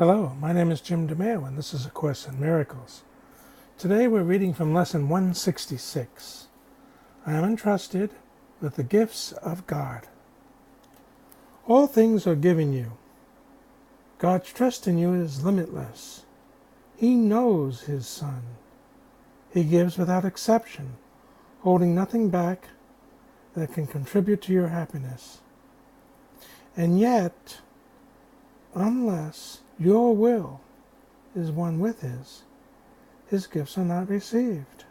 Hello, my name is Jim DeMeo, and this is A Course in Miracles. Today we're reading from Lesson 166. I am entrusted with the gifts of God. All things are given you. God's trust in you is limitless. He knows His Son. He gives without exception, holding nothing back that can contribute to your happiness. And yet, unless your will is one with His gifts are not received.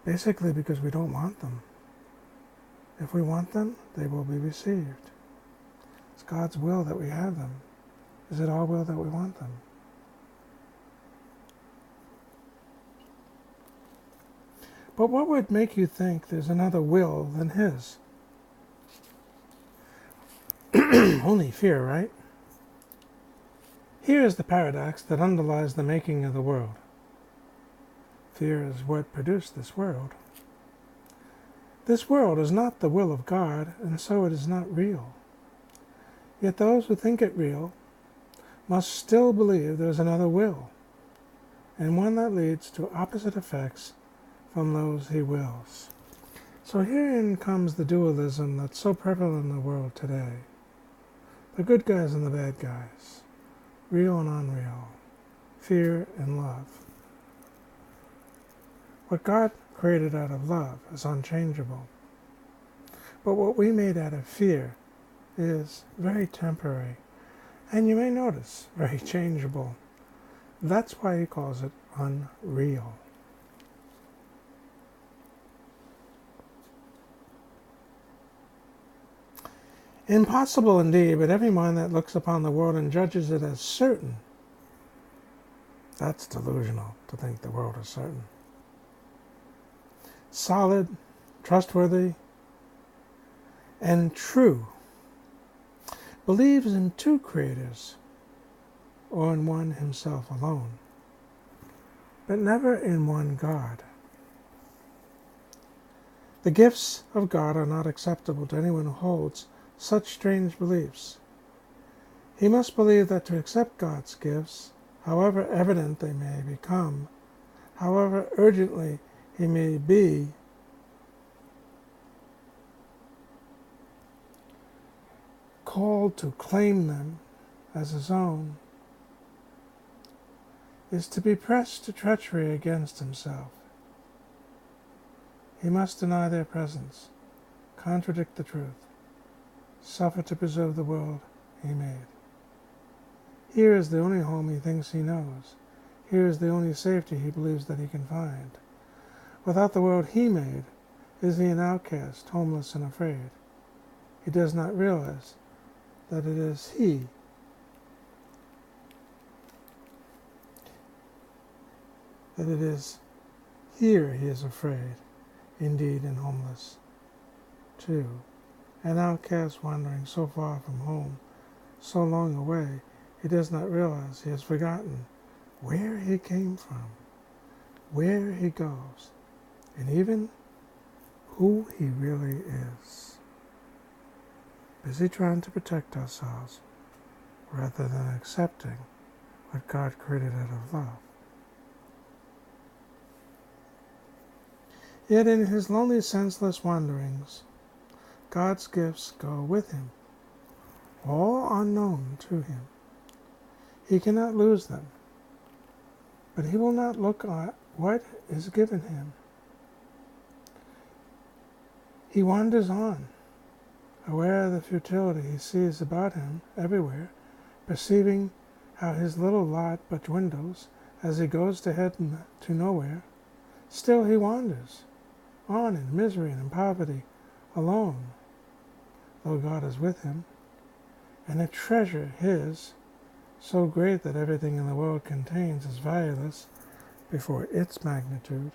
Basically because we don't want them. If we want them, they will be received. It's God's will that we have them. Is it our will that we want them? But what would make you think there's another will than His? Only fear, right? Here is the paradox that underlies the making of the world. Fear is what produced this world. This world is not the will of God, and so it is not real. Yet those who think it real must still believe there is another will, and one that leads to opposite effects from those He wills. So herein comes the dualism that's so prevalent in the world today. The good guys and the bad guys. Real and unreal. Fear and love. What God created out of love is unchangeable. But what we made out of fear is very temporary. And you may notice, very changeable. That's why He calls it unreal. Impossible indeed, but every mind that looks upon the world and judges it as certain, that's delusional to think the world is certain. Solid, trustworthy, and true, believes in two creators, or in one Himself alone, but never in one God. The gifts of God are not acceptable to anyone who holds such strange beliefs. He must believe that to accept God's gifts, however evident they may become, however urgently he may be, called to claim them as his own, is to be pressed to treachery against himself. He must deny their presence, contradict the truth, suffer to preserve the world He made. Here is the only home he thinks he knows. Here is the only safety he believes that he can find. Without the world He made, is he an outcast, homeless and afraid? He does not realize that it is He that it is here he is afraid, indeed, and homeless, too. An outcast wandering so far from home, so long away, he does not realize he has forgotten where he came from, where he goes, and even who he really is. Busy trying to protect ourselves rather than accepting what God created out of love. Yet in his lonely, senseless wanderings, God's gifts go with him, all unknown to him. He cannot lose them, but he will not look at what is given him. He wanders on, aware of the futility he sees about him everywhere, perceiving how his little lot but dwindles as he goes to head to nowhere. Still he wanders on in misery and in poverty, alone, though God is with him, and a treasure his, so great that everything in the world contains is valueless before its magnitude.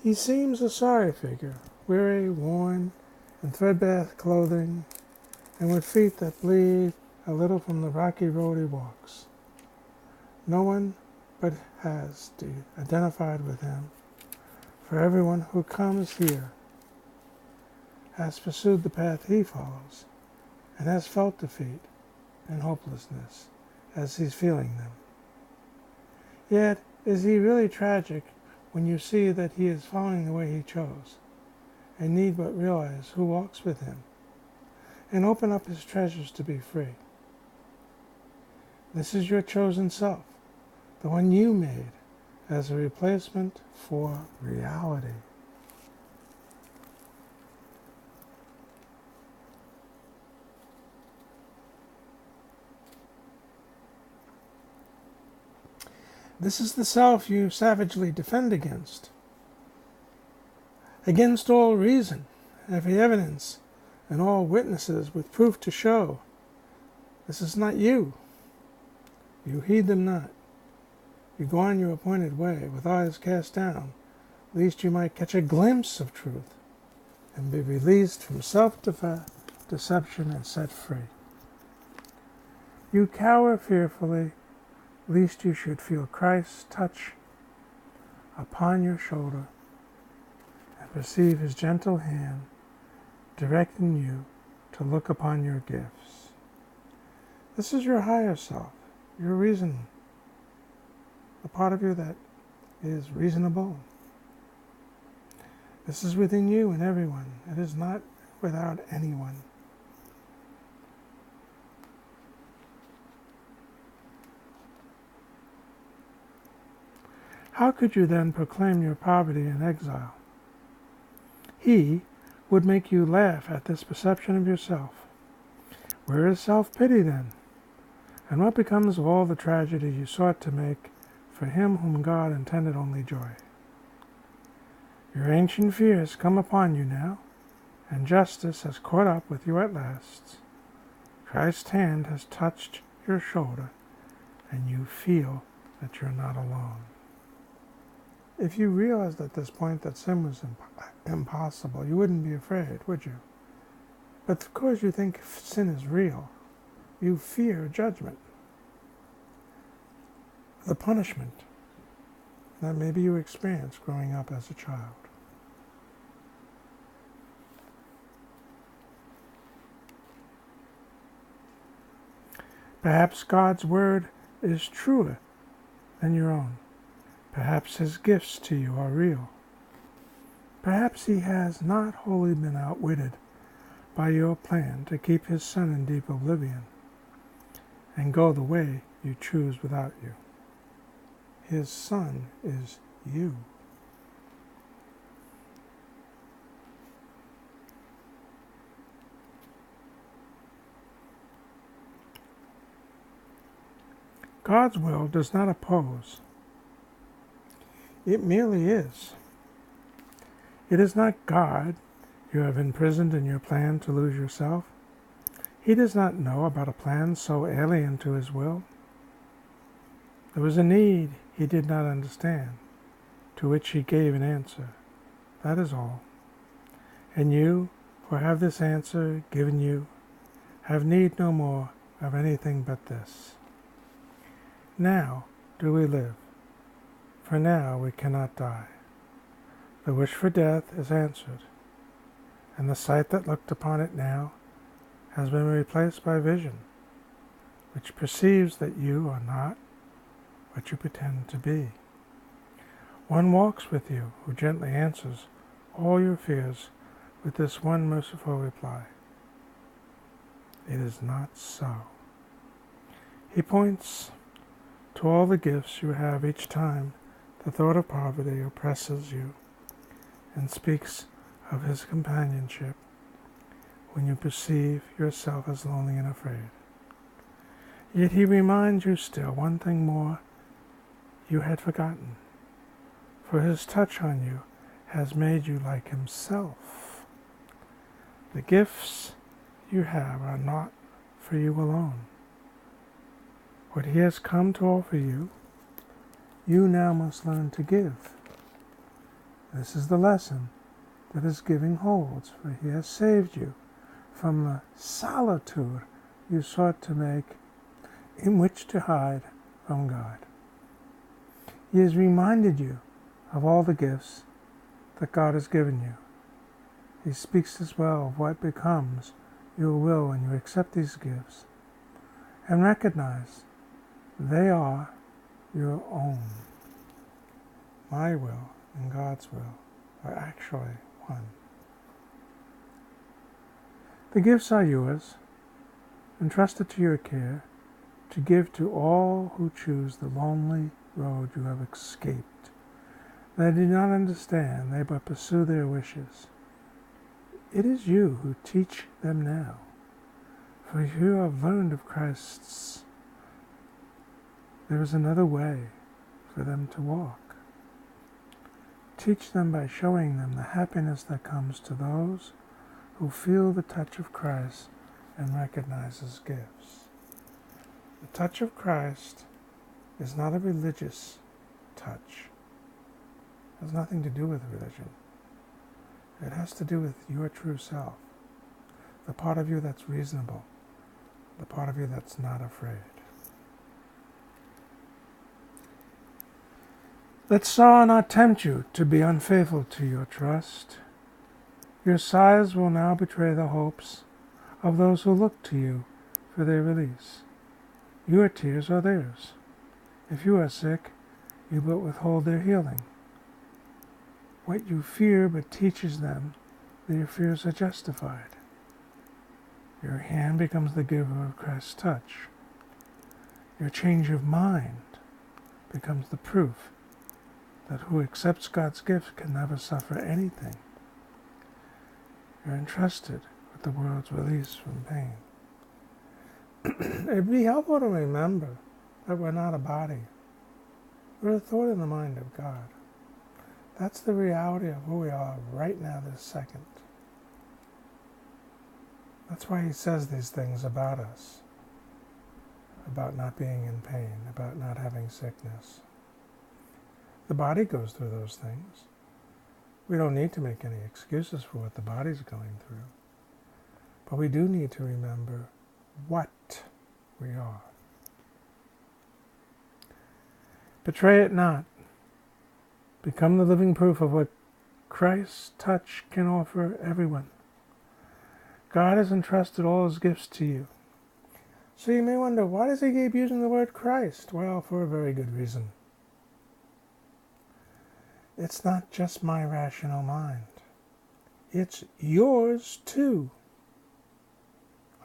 He seems a sorry figure, weary, worn, in threadbare clothing, and with feet that bleed a little from the rocky road he walks. No one but has identified with him, for everyone who comes here has pursued the path he follows, and has felt defeat, and hopelessness as he's feeling them. Yet, is he really tragic when you see that he is following the way he chose, and need but realize who walks with him, and open up his treasures to be free? This is your chosen self, the one you made as a replacement for reality. This is the self you savagely defend against all reason, every evidence, and all witnesses with proof to show. This is not you. You heed them not. You go on your appointed way, with eyes cast down, lest you might catch a glimpse of truth, and be released from self-deception and set free. You cower fearfully, lest you should feel Christ's touch upon your shoulder, and perceive his gentle hand directing you to look upon your gifts. This is your higher self, your reason, the part of you that is reasonable. This is within you and everyone. It is not without anyone. How could you then proclaim your poverty and exile? He would make you laugh at this perception of yourself. Where is self-pity then? And what becomes of all the tragedy you sought to make for him whom God intended only joy? Your ancient fears come upon you now, and justice has caught up with you at last. Christ's hand has touched your shoulder, and you feel that you're not alone. If you realized at this point that sin was impossible, you wouldn't be afraid, would you? But of course you think sin is real. You fear judgment, the punishment that maybe you experienced growing up as a child. Perhaps God's word is truer than your own. Perhaps his gifts to you are real. Perhaps he has not wholly been outwitted by your plan to keep his son in deep oblivion and go the way you choose without you. His son is you. God's will does not oppose. It merely is. It is not God you have imprisoned in your plan to lose yourself. He does not know about a plan so alien to his will. There was a need he did not understand, to which he gave an answer. That is all. And you, for have this answer given you, have need no more of anything but this. Now do we live, for now we cannot die. The wish for death is answered, and the sight that looked upon it now has been replaced by vision, which perceives that you are not what you pretend to be. One walks with you who gently answers all your fears with this one merciful reply: it is not so. He points to all the gifts you have each time the thought of poverty oppresses you, and speaks of his companionship when you perceive yourself as lonely and afraid. Yet he reminds you still one thing more you had forgotten, for his touch on you has made you like himself. The gifts you have are not for you alone. What he has come to offer you, you now must learn to give. This is the lesson that his giving holds, for he has saved you from the solitude you sought to make in which to hide from God. He has reminded you of all the gifts that God has given you. He speaks as well of what becomes your will when you accept these gifts, and recognize they are your own. My will and God's will are actually one. The gifts are yours, entrusted to your care, to give to all who choose the lonely road you have escaped. They do not understand, they but pursue their wishes. It is you who teach them now, for you have learned of Christ's. There is another way for them to walk. Teach them by showing them the happiness that comes to those who feel the touch of Christ and recognize His gifts. The touch of Christ is not a religious touch. It has nothing to do with religion. It has to do with your true self, the part of you that's reasonable, the part of you that's not afraid. Let sorrow not tempt you to be unfaithful to your trust. Your sighs will now betray the hopes of those who look to you for their release. Your tears are theirs. If you are sick, you but withhold their healing. What you fear but teaches them their fears are justified. Your hand becomes the giver of Christ's touch. Your change of mind becomes the proof that who accepts God's gift can never suffer anything. You're entrusted with the world's release from pain. It'd be helpful to remember that we're not a body. We're a thought in the mind of God. That's the reality of who we are right now, this second. That's why He says these things about us, about not being in pain, about not having sickness. The body goes through those things. We don't need to make any excuses for what the body's going through. But we do need to remember what we are. Betray it not. Become the living proof of what Christ's touch can offer everyone. God has entrusted all His gifts to you. So you may wonder, why does He keep using the word Christ? Well, for a very good reason. It's not just my rational mind. It's yours too.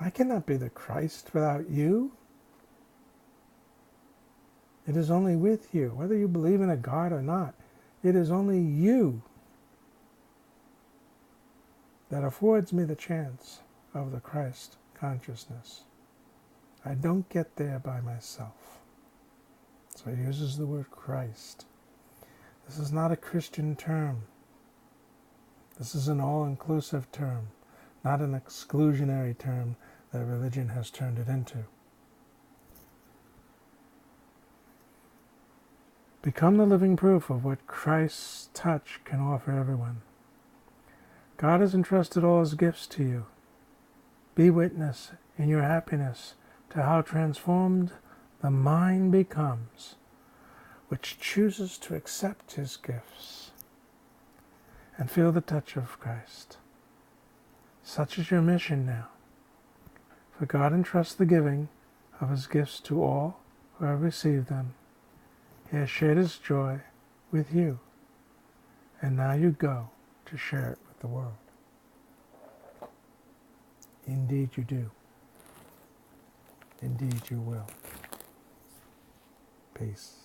I cannot be the Christ without you. It is only with you, whether you believe in a God or not. It is only you that affords me the chance of the Christ consciousness. I don't get there by myself. So He uses the word Christ. This is not a Christian term. This is an all-inclusive term, not an exclusionary term that religion has turned it into. Become the living proof of what Christ's touch can offer everyone. God has entrusted all His gifts to you. Be witness in your happiness to how transformed the mind becomes, which chooses to accept His gifts and feel the touch of Christ. Such is your mission now. For God entrusts the giving of His gifts to all who have received them. He has shared His joy with you, and now you go to share it with the world. Indeed you do. Indeed you will. Peace.